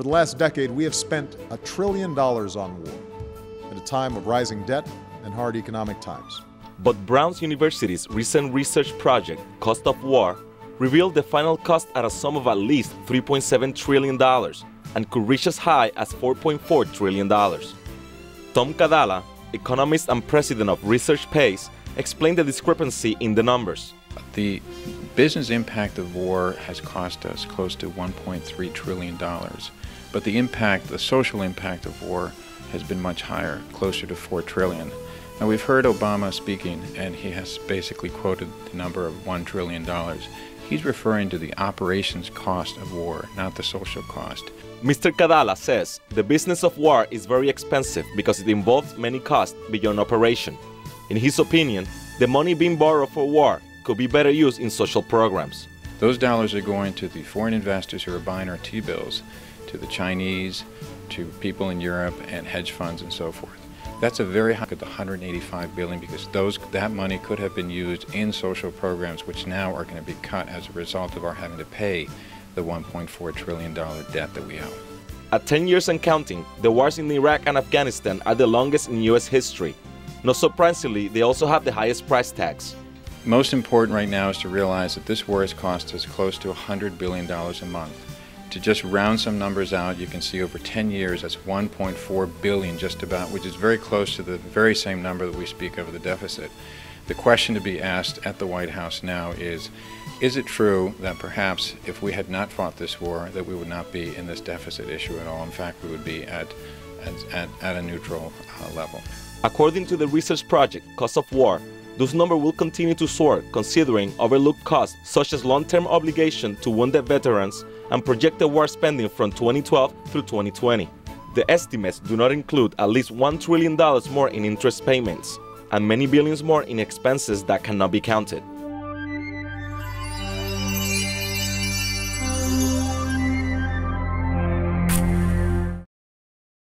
the last decade, we have spent $1 trillion on war at a time of rising debt and hard economic times. But Brown University's recent research project, Cost of War, revealed the final cost at a sum of at least $3.7 trillion and could reach as high as $4.4 trillion. Tom Kadala, economist and president of Research Pace, explained the discrepancy in the numbers. The business impact of war has cost us close to $1.3 trillion, but the social impact of war has been much higher, closer to $4 trillion. Now, we've heard Obama speaking, and he has basically quoted the number of $1 trillion. He's referring to the operations cost of war, not the social cost. Mr. Kadala says the business of war is very expensive because it involves many costs beyond operation. In his opinion, the money being borrowed for war could be better used in social programs. Those dollars are going to the foreign investors who are buying our T-bills, to the Chinese, to people in Europe, and hedge funds and so forth. That's a very high at the $185 billion because that money could have been used in social programs which now are going to be cut as a result of our having to pay the $1.4 trillion debt that we owe. At 10 years and counting, the wars in Iraq and Afghanistan are the longest in U.S. history. Not surprisingly, they also have the highest price tags. Most important right now is to realize that this war has cost us close to $100 billion a month. To just round some numbers out, you can see over 10 years, that's $1.4 billion just about, which is very close to the very same number that we speak of the deficit. The question to be asked at the White House now is it true that perhaps if we had not fought this war, that we would not be in this deficit issue at all? In fact, we would be at a neutral level. According to the research project, Cost of War, those numbers will continue to soar considering overlooked costs such as long-term obligation to wounded veterans and projected war spending from 2012 through 2020. The estimates do not include at least $1 trillion more in interest payments and many billions more in expenses that cannot be counted.